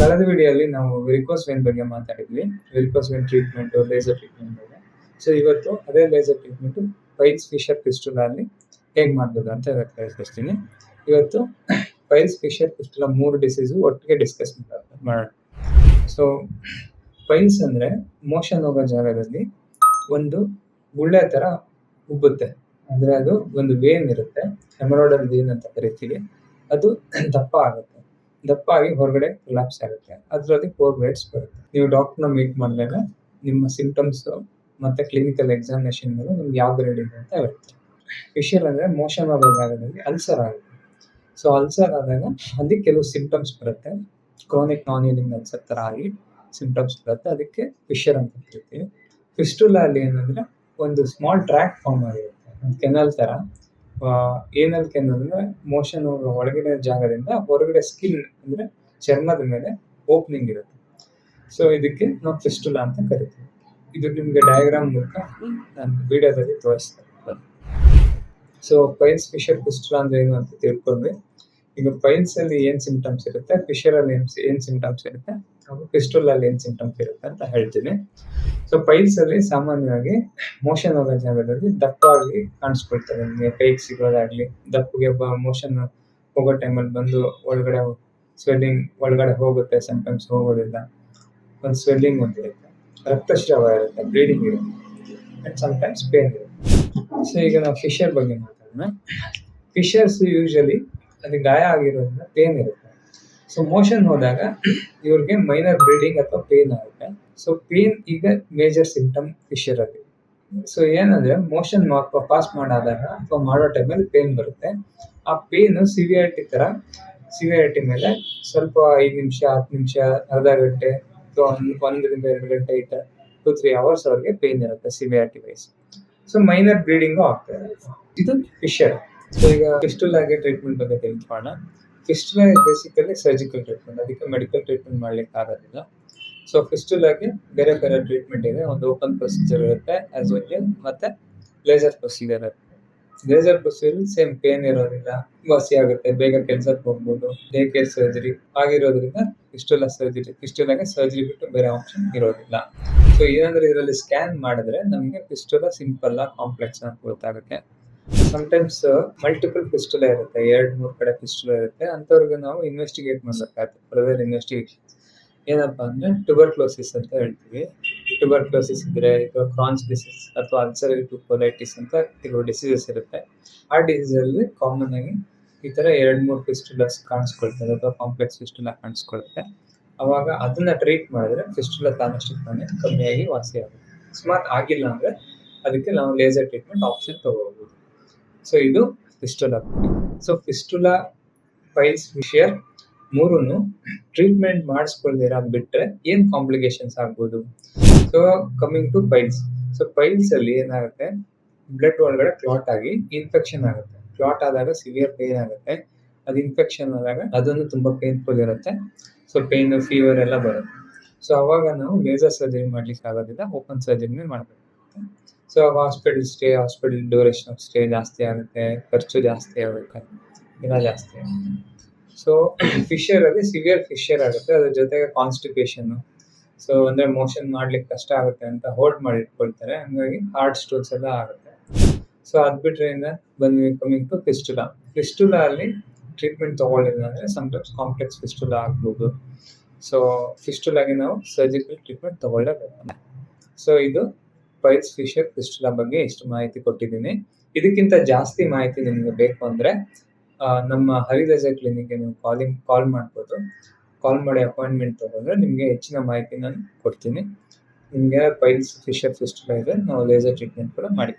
ಕಳೆದ ವಿಡಿಯೋಲಿ ನಾವು ವೆರಿಕೋಸ್ ವೇನ್ ಬಗ್ಗೆ ಮಾತಾಡಿದ್ವಿ. Varicose vein treatment, laser treatment ಬಗ್ಗೆ. ಸೊ ಇವತ್ತು ಅದೇ laser treatment piles fissure fistula ಅಲ್ಲಿ ಹೇಗೆ ಮಾಡ್ಬೋದು ಅಂತ ತಿಳಿಸ್ತೀನಿ. ಇವತ್ತು ಪೈಲ್ಸ್ ಫಿಷರ್ ಫಿಸ್ಟುಲಾ 3 ಡಿಸೀಸು ಒಟ್ಟಿಗೆ ಡಿಸ್ಕಸ್ ಮಾಡೋಣ. ಸೊ ಪೈಲ್ಸ್ ಅಂದ್ರೆ ಮೋಷನ್ ಹೋಗೋ ಜಾಗದಲ್ಲಿ ಒಂದು ಗುಳ್ಳೆ ತರ ಉಬ್ಬುತ್ತೆ. ಅಂದ್ರೆ ಅದು ಒಂದು ವೇನ್ ಇರುತ್ತೆ, ಹೆಮರಾಯ್ಡಲ್ ವೇನ್ ಅಂತ ಕರಿತೀವಿ. ಅದು ದಪ್ಪ ಆಗುತ್ತೆ, ದಪ್ಪ ಆಗಿ ಹೊರಗಡೆ ಕೊಲಾಪ್ಸ್ ಆಗುತ್ತೆ. ಅದರಲ್ಲಿ 4 ವೇಟ್ಸ್ ಬರುತ್ತೆ. ನೀವು ಡಾಕ್ಟರ್ನ ಮೀಟ್ ಮಾಡಿದಾಗ ನಿಮ್ಮ ಸಿಂಪ್ಟಮ್ಸ್ ಮತ್ತೆ ಕ್ಲಿನಿಕಲ್ ಎಕ್ಸಾಮಿನೇಷನ್ ಮೇಲೆ ನಿಮ್ಗೆ ಯಾವ ಗ್ರೇಡ್ ಇದೆ ಅಂತ ಹೇಳುತ್ತೆ. ಫಿಷರ್ ಅಂದ್ರೆ ಮೋಷನ್ ಆಗೋ ಜಾಗದಲ್ಲಿ ಅಲ್ಸರ್ ಆಗುತ್ತೆ. ಸೊ ಅಲ್ಸರ್ ಆದಾಗ ಅಲ್ಲಿ ಕೆಲವು ಸಿಂಪ್ಟಮ್ಸ್ ಬರುತ್ತೆ. ಕ್ರಾನಿಕ್ ನಾನ್ ಹೀಲಿಂಗ್ ಅಲ್ಸರ್ ತರ ಆಗಿ ಸಿಂಪ್ಟಮ್ಸ್ ಬರುತ್ತೆ. ಅದಕ್ಕೆ ಫಿಷರ್ ಅಂತ ಕರಿತೀವಿ. ಫಿಸ್ಟುಲಾ ಅಲ್ಲಿ ಏನಂದ್ರೆ ಒಂದು ಸ್ಮಾಲ್ ಟ್ರ್ಯಾಕ್ ಫಾರ್ಮ್ ಆಗಿರುತ್ತೆ, ಕೆನಲ್ ತರ. ಏನಲ್ ಕೆನಲ್ ಅಂದ್ರೆ ಮೋಷನ್ ಒಳಗಡೆ ಜಾಗದಿಂದ ಹೊರಗಡೆ ಸ್ಕಿನ್ ಅಂದ್ರೆ ಚರ್ಮದ ಮೇಲೆ ಓಪನಿಂಗ್ ಇರುತ್ತೆ. ಸೊ ಇದಕ್ಕೆ ನಾವು ಫಿಸ್ಟುಲಾ ಅಂತ ಕರಿತೀವಿ. ಇದು ನಿಮ್ಗೆ ಡಯಾಗ್ರಾಮ್ ಮೂಲಕ ನಾನು ವಿಡಿಯೋದಲ್ಲಿ ತೋರಿಸ್ತೇನೆ. ಸೊ ಪೈಲ್ಸ್ ಫಿಷರ್ ಫಿಸ್ಟುಲಾ ಅಂದ್ರೆ ಏನು ಅಂತ ತಿಳ್ಕೊಂಡ್ರೆ, ಈಗ ಪೈಲ್ಸ್ ಅಲ್ಲಿ ಏನ್ ಸಿಂಪ್ಟಮ್ಸ್ ಇರುತ್ತೆ, ಫಿಷರ್ ಅಲ್ಲಿ ಏನ್ ಸಿಂಪ್ಟಮ್ಸ್ ಇರುತ್ತೆ, ಫಿಸ್ಟುಲಾ ಅಲ್ಲಿ ಏನ್ ಸಿಂಪ್ಟಮ್ಸ್ ಇರುತ್ತೆ ಅಂತ ಹೇಳ್ತೀನಿ. ಸೊ ಪೈಲ್ಸ್ ಅಲ್ಲಿ ಸಾಮಾನ್ಯವಾಗಿ ಮೋಷನ್ ಹೋಗೋ ಜಾಗದಲ್ಲಿ ದಪ್ಪಾಗಿ ಕಾಣಿಸ್ಕೊಳ್ತಾರೆ. ನಿಮಗೆ ಕೈಗೆ ಸಿಗೋದಾಗ್ಲಿ, ದಪ್ಪಗೆ ಮೋಷನ್ ಹೋಗೋ ಟೈಮಲ್ಲಿ ಬಂದು ಒಳಗಡೆ ಸ್ವೆಲ್ಲಿಂಗ್ ಒಳಗಡೆ ಹೋಗುತ್ತೆ, ಸಮ್ಟೈಮ್ಸ್ ಹೋಗೋದಿಲ್ಲ. ಒಂದು ಸ್ವೆಲ್ಲಿಂಗ್ ಒಂದಿರುತ್ತೆ, ರಕ್ತಸ್ರಾವ ಇರುತ್ತೆ, ಬ್ಲೀಡಿಂಗ್ ಇರುತ್ತೆ, ಅಂಡ್ ಸಮ್ಟೈಮ್ಸ್ ಪೇನ್ ಇರುತ್ತೆ. ಸೊ ಈಗ ನಾವು ಫಿಷರ್ ಬಗ್ಗೆ ಮಾತಾಡೋಣ. ಫಿಷರ್ಸ್ ಯೂಶಲಿ ಅದು ಗಾಯ ಆಗಿರೋದ್ರಿಂದ ಪೇನ್ ಇರುತ್ತೆ. ಸೊ ಮೋಷನ್ ಹೋದಾಗ ಇವ್ರಿಗೆ ಮೈನರ್ ಬ್ಲೀಡಿಂಗ್ ಅಥವಾ ಪೇನ್ ಆಗುತ್ತೆ. ಸೊ ಪೇನ್ ಈಗ ಮೇಜರ್ ಸಿಂಪ್ಟಮ್ ಫಿಷರ್ ಅಲ್ಲಿ. ಸೊ ಏನಂದ್ರೆ ಮೋಷನ್ ಪಾಸ್ ಮಾಡಾದಾಗ ಅಥವಾ ಮಾಡೋ ಟೈಮಲ್ಲಿ ಪೇನ್ ಬರುತ್ತೆ. ಆ ಪೇನ್ ಸಿವಿಯಾರಿಟಿ ಮೇಲೆ ಸ್ವಲ್ಪ 5 ನಿಮಿಷ, 10 ನಿಮಿಷ, ಅರ್ಧ ಗಂಟೆ ಅಥವಾ 1 ರಿಂದ 2 ಗಂಟೆ 2-3 ಅವರ್ಸ್ ಅವ್ರಿಗೆ ಪೇನ್ ಇರುತ್ತೆ severity wise. So minor bleeding ಆಗ್ತದೆ. ಇದು ಫಿಷರ್. ಸೊ ಈಗ ಫಿಸ್ಟುಲಾಗೆ ಟ್ರೀಟ್ಮೆಂಟ್ ಬಗ್ಗೆ ತಿಳ್ಕೊಳ್ಳೋಣ. ಫಿಸ್ಟುಲಾ ಬೇಸಿಕಲಿ ಸರ್ಜಿಕಲ್ ಟ್ರೀಟ್ಮೆಂಟ್, ಅದಕ್ಕೆ ಮೆಡಿಕಲ್ ಟ್ರೀಟ್ಮೆಂಟ್ ಮಾಡ್ಲಿಕ್ಕೆ ಆಗೋದಿಲ್ಲ. ಸೊ ಫಿಸ್ಟುಲಾಗೆ ಬೇರೆ ಬೇರೆ ಟ್ರೀಟ್ಮೆಂಟ್ ಇದೆ. ಒಂದು ಓಪನ್ ಪ್ರೊಸೀಜರ್ ಇರುತ್ತೆ, ಆಸ್ ವೆಲ್ ಮತ್ತೆ ಲೇಸರ್ ಪ್ರೊಸೀಜರ್ ಇರುತ್ತೆ. ಲೇಸರ್ ಪ್ರೊಸೀಜರ್ ಸೇಮ್ ಪೇನ್ ಇರೋದಿಲ್ಲ, ವಾಸಿ ಆಗುತ್ತೆ, ಬೇಗ ಕೆಲ್ಸಕ್ಕೆ ಹೋಗ್ಬೋದು. ಡೇ ಕೇರ್ ಸರ್ಜರಿ ಆಗಿರೋದ್ರಿಂದ ಫಿಸ್ಟುಲಾಗೆ ಸರ್ಜರಿ ಬಿಟ್ಟು ಬೇರೆ ಆಪ್ಷನ್ ಇರೋದಿಲ್ಲ. ಸೊ ಏನಂದ್ರೆ ಇದರಲ್ಲಿ ಸ್ಕ್ಯಾನ್ ಮಾಡಿದ್ರೆ ನಮಗೆ ಫಿಸ್ಟುಲಾ ಸಿಂಪಲ್ ಕಾಂಪ್ಲೆಕ್ಸ್ ಅಂತ ಗೊತ್ತಾಗುತ್ತೆ. ಸಮ್ಟೈಮ್ಸ್ ಮಲ್ಟಿಪಲ್ ಫಿಸ್ಟುಲಾ ಇರುತ್ತೆ, 2-3 ಕಡೆ ಫಿಸ್ಟುಲಾ ಇರುತ್ತೆ. ಅಂತವ್ರಿಗೆ ನಾವು ಇನ್ವೆಸ್ಟಿಗೇಟ್ ಮಾಡ್ಬೇಕಾಗುತ್ತೆ. ಫರ್ದರ್ ಇನ್ವೆಸ್ಟಿಗೇಷನ್ ಏನಪ್ಪಾ ಅಂದ್ರೆ ಟ್ಯೂಬರ್ಕ್ಲೋಸಿಸ್ ಅಂತ ಹೇಳ್ತೀವಿ. ಟ್ಯೂಬರ್ಕ್ಲೋಸಿಸ್ ಇದ್ರೆ ಅಥವಾ ಕ್ರಾನ್ಸ್ ಡಿಸೀಸ್ ಅಥವಾ ಅಲ್ಸರೇಟಿವ್ ಕೊಲೈಟಿಸ್ ಅಂತ ಕೆಲವು ಡಿಸೀಸಸ್ ಇರುತ್ತೆ. ಆ ಡಿಸೀಸ್ ಅಲ್ಲಿ ಕಾಮನ್ ಆಗಿ ಈ ತರ 2-3 ಫಿಸ್ಟುಲಾಸ್ ಕಾಣಿಸ್ಕೊಳ್ತದೆ ಅಥವಾ ಕಾಂಪ್ಲೆಕ್ಸ್ ಫಿಸ್ಟುಲಾ ಕಾಣಿಸ್ಕೊಳುತ್ತೆ. ಅವಾಗ ಅದನ್ನ ಟ್ರೀಟ್ ಮಾಡಿದ್ರೆ ಫಿಸ್ಟುಲಾ ತಾನೇ ಕಮ್ಮಿಯಾಗಿ ವಾಸಿ ಆಗುತ್ತೆ. ಅಕಸ್ಮಾತ್ ಆಗಿಲ್ಲ ಅಂದ್ರೆ ಅದಕ್ಕೆ ನಾವು ಲೇಸರ್ ಟ್ರೀಟ್ಮೆಂಟ್ ಆಪ್ಷನ್ ತಗೋಬಹುದು. ಸೊ ಇದು fistula. So fistula, piles, fissure ಮೂರನ್ನು ಟ್ರೀಟ್ಮೆಂಟ್ ಮಾಡಿಸ್ಕೊಳ್ದಿರ ಬಿಟ್ರೆ ಏನ್ ಕಾಂಪ್ಲಿಕೇಶನ್ಸ್ ಆಗ್ಬೋದು. So coming to piles. So piles ಅಲ್ಲಿ ಏನಾಗುತ್ತೆ, ಬ್ಲಡ್ ಒಳಗಡೆ ಕ್ಲಾಟ್ ಆಗಿ ಇನ್ಫೆಕ್ಷನ್ ಆಗುತ್ತೆ. ಕ್ಲಾಟ್ ಆದಾಗ ಸಿವಿಯರ್ ಪೇನ್ ಆಗುತ್ತೆ. ಅದು ಇನ್ಫೆಕ್ಷನ್ ಆದಾಗ ಅದನ್ನು ತುಂಬಾ ಪೇನ್ಫುಲ್ ಇರುತ್ತೆ. ಸೊ ಪೇನ್, ಫೀವರ್ ಎಲ್ಲ ಬರುತ್ತೆ. ಸೊ ಅವಾಗ ನಾವು ಲೇಸರ್ ಸರ್ಜರಿ ಮಾಡ್ಲಿಕ್ಕೆ ಆಗೋದಿಲ್ಲ, ಓಪನ್ ಸರ್ಜರಿನೇ ಮಾಡ್ಬೇಕು. So hospital duration of stay ಜಾಸ್ತಿ ಆಗುತ್ತೆ, ಖರ್ಚು ಜಾಸ್ತಿ ಆಗುತ್ತೆ, ಎಲ್ಲ ಜಾಸ್ತಿ ಆಗುತ್ತೆ. ಸೊ ಫಿಷರ್ ಅಲ್ಲಿ ಸಿವಿಯರ್ ಫಿಷರ್ ಆಗುತ್ತೆ, ಅದ್ರ ಜೊತೆಗೆ ಕಾನ್ಸ್ಟಿಪೇಷನ್. ಸೊ ಅಂದ್ರೆ ಮೋಷನ್ ಮಾಡ್ಲಿಕ್ಕೆ ಕಷ್ಟ ಆಗುತ್ತೆ ಅಂತ ಹೋಲ್ಡ್ ಮಾಡಿ ಇಟ್ಕೊಳ್ತಾರೆ, ಹಂಗಾಗಿ ಹಾರ್ಟ್ ಸ್ಟ್ರೋಕ್ಸ್ ಎಲ್ಲ ಆಗುತ್ತೆ. ಸೊ ಅದ್ ಬಿಟ್ರೆ ಕಮಿಂಗ್ ಟು ಫಿಸ್ಟುಲಾ. ಫಿಸ್ಟುಲಾ ಅಲ್ಲಿ ಟ್ರೀಟ್ಮೆಂಟ್ ತಗೊಳ್ಳಿಲ್ಲ ಅಂದ್ರೆ ಸಮ್ಟೈಮ್ಸ್ ಕಾಂಪ್ಲೆಕ್ಸ್ ಫಿಸ್ಟುಲಾ ಆಗ್ಬೋದು. ಸೊ ಫಿಸ್ಟುಲಾಗೆ ನಾವು ಸರ್ಜಿಕಲ್ ಟ್ರೀಟ್ಮೆಂಟ್ ತಗೊಳ್ಳೇಬೇಕು. ಸೊ ಇದು ಪೈಲ್ಸ್, ಫಿಷರ್, ಫಿಸ್ಟುಲಾ ಬಗ್ಗೆ ಇಷ್ಟು ಮಾಹಿತಿ ಕೊಟ್ಟಿದ್ದೀನಿ. ಇದಕ್ಕಿಂತ ಜಾಸ್ತಿ ಮಾಹಿತಿ ನಿಮಗೆ ಬೇಕು ಅಂದ್ರೆ ನಮ್ಮ ಹರಿಲೇಸರ್ ಕ್ಲಿನಿಕ್ಗೆ ನೀವು ಕಾಲ್ ಮಾಡ್ಬೋದು. ಕಾಲ್ ಮಾಡಿ ಅಪಾಯಿಂಟ್ಮೆಂಟ್ ತಗೊಂಡ್ರೆ ನಿಮಗೆ ಹೆಚ್ಚಿನ ಮಾಹಿತಿ ನಾನು ಕೊಡ್ತೀನಿ. ನಿಮಗೆ ಪೈಲ್ಸ್, ಫಿಷರ್, ಫಿಸ್ಟುಲಾ ಇದೆ, ನಾವು ಲೇಸರ್ ಟ್ರೀಟ್ಮೆಂಟ್ ಕೂಡ ಮಾಡಿ